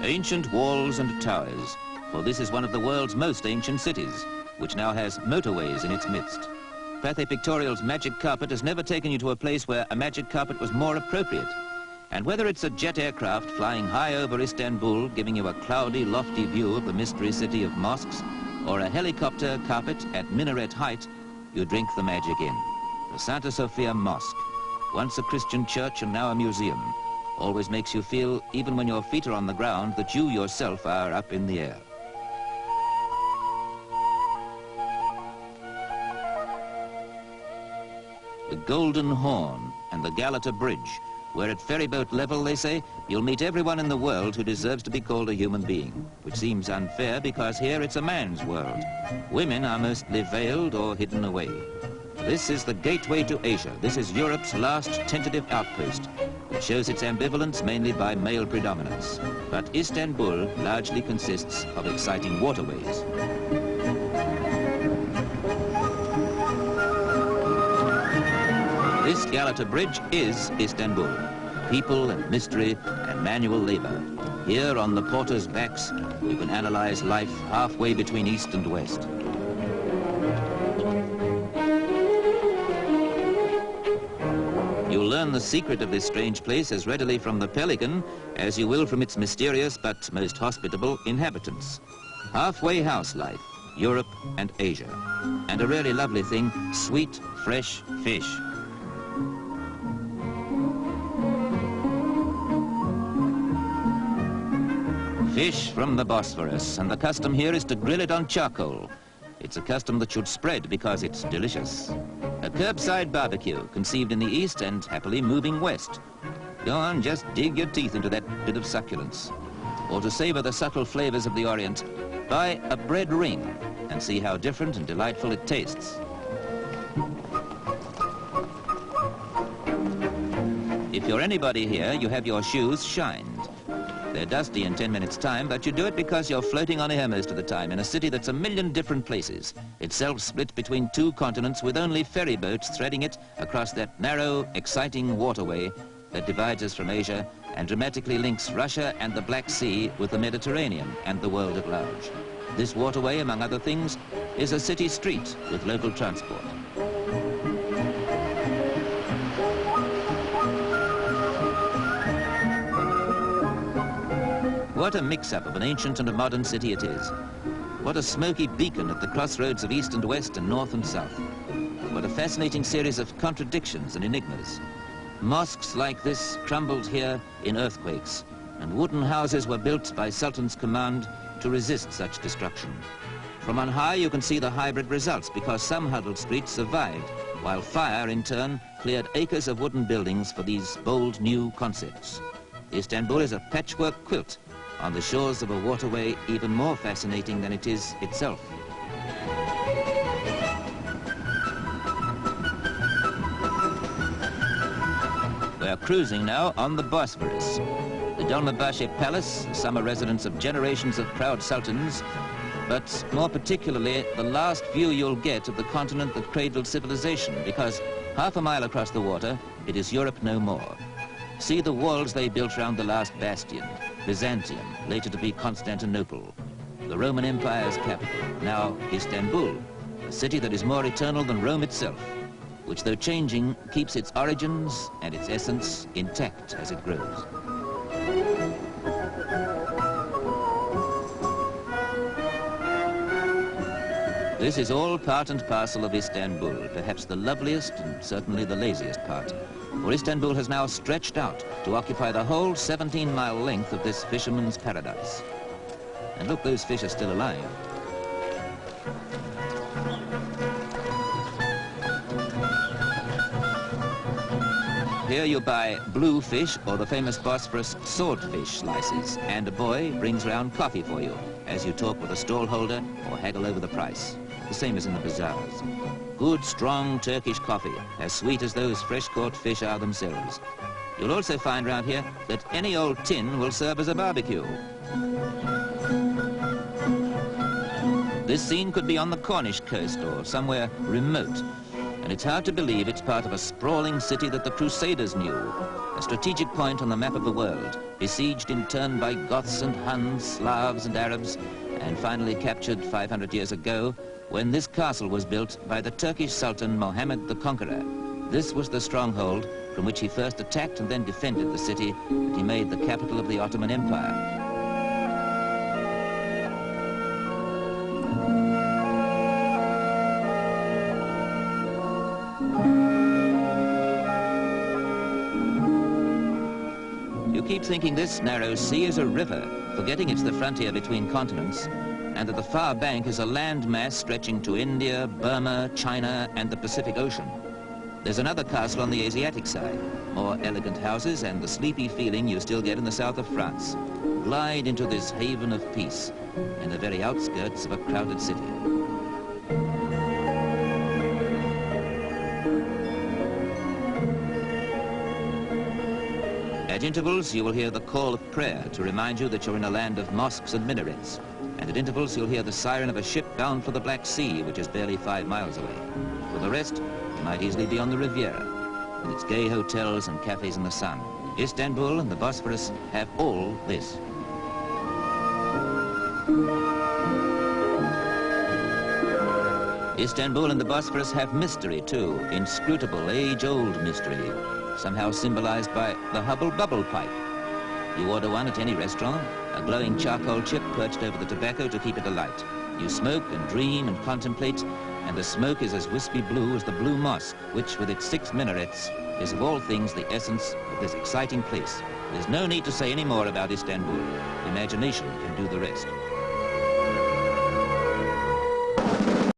Ancient walls and towers, for this is one of the world's most ancient cities, which now has motorways in its midst. PATHE Pictorial's magic carpet has never taken you to a place where a magic carpet was more appropriate. And whether it's a jet aircraft flying high over Istanbul, giving you a cloudy, lofty view of the mystery city of mosques, or a helicopter carpet at minaret height, you drink the magic in. The Santa Sofia Mosque, once a Christian church and now a museum, always makes you feel, even when your feet are on the ground, that you yourself are up in the air. The Golden Horn and the Galata Bridge, where at ferryboat level, they say, you'll meet everyone in the world who deserves to be called a human being, which seems unfair because here it's a man's world. Women are mostly veiled or hidden away. This is the gateway to Asia. This is Europe's last tentative outpost. It shows its ambivalence mainly by male predominance. But Istanbul largely consists of exciting waterways. This Galata Bridge is Istanbul. People and mystery and manual labor. Here on the porters' backs, you can analyze life halfway between East and West. You'll learn the secret of this strange place as readily from the pelican as you will from its mysterious but most hospitable inhabitants. Halfway house life, Europe and Asia. And a really lovely thing, sweet, fresh fish. Fish from the Bosphorus, and the custom here is to grill it on charcoal. It's a custom that should spread because it's delicious. A curbside barbecue, conceived in the east and happily moving west. Go on, just dig your teeth into that bit of succulence. Or to savor the subtle flavors of the Orient, buy a bread ring and see how different and delightful it tastes. If you're anybody here, you have your shoes shined. They're dusty in 10 minutes' time, but you do it because you're floating on air most of the time in a city that's a million different places, itself split between two continents with only ferry boats threading it across that narrow, exciting waterway that divides us from Asia and dramatically links Russia and the Black Sea with the Mediterranean and the world at large. This waterway, among other things, is a city street with local transport. What a mix-up of an ancient and a modern city it is. What a smoky beacon at the crossroads of east and west and north and south. What a fascinating series of contradictions and enigmas. Mosques like this crumbled here in earthquakes, and wooden houses were built by Sultan's command to resist such destruction. From on high you can see the hybrid results because some huddled streets survived, while fire in turn cleared acres of wooden buildings for these bold new concepts. Istanbul is a patchwork quilt on the shores of a waterway even more fascinating than it is itself. We are cruising now on the Bosphorus. The Dolmabahce Palace, the summer residence of generations of proud sultans, but more particularly the last view you'll get of the continent that cradled civilization, because half a mile across the water, it is Europe no more. See the walls they built round the last bastion, Byzantium, later to be Constantinople, the Roman Empire's capital, now Istanbul, a city that is more eternal than Rome itself, which though changing, keeps its origins and its essence intact as it grows. This is all part and parcel of Istanbul, perhaps the loveliest and certainly the laziest part. For Istanbul has now stretched out to occupy the whole 17-mile length of this fisherman's paradise. And look, those fish are still alive. Here you buy blue fish or the famous Bosphorus swordfish slices, and a boy brings round coffee for you as you talk with a stallholder or haggle over the price. The same as in the bazaars. Good, strong Turkish coffee, as sweet as those fresh-caught fish are themselves. You'll also find round here that any old tin will serve as a barbecue. This scene could be on the Cornish coast or somewhere remote, and it's hard to believe it's part of a sprawling city that the Crusaders knew, a strategic point on the map of the world, besieged in turn by Goths and Huns, Slavs and Arabs, and finally captured 500 years ago, when this castle was built by the Turkish Sultan Mohammed the Conqueror. This was the stronghold from which he first attacked and then defended the city that he made the capital of the Ottoman Empire. You keep thinking this narrow sea is a river, forgetting it's the frontier between continents, and that the far bank is a land mass stretching to India, Burma, China, and the Pacific Ocean. There's another castle on the Asiatic side, more elegant houses and the sleepy feeling you still get in the south of France. Glide into this haven of peace in the very outskirts of a crowded city. At intervals, you will hear the call of prayer to remind you that you're in a land of mosques and minarets. And at intervals, you'll hear the siren of a ship bound for the Black Sea, which is barely 5 miles away. For the rest, you might easily be on the Riviera, with its gay hotels and cafes in the sun. Istanbul and the Bosphorus have all this. Istanbul and the Bosphorus have mystery too, inscrutable, age-old mystery, somehow symbolized by the Hubble bubble pipe. You order one at any restaurant, a glowing charcoal chip perched over the tobacco to keep it alight. You smoke and dream and contemplate, and the smoke is as wispy blue as the Blue Mosque, which with its 6 minarets is of all things the essence of this exciting place. There's no need to say any more about Istanbul. Imagination can do the rest.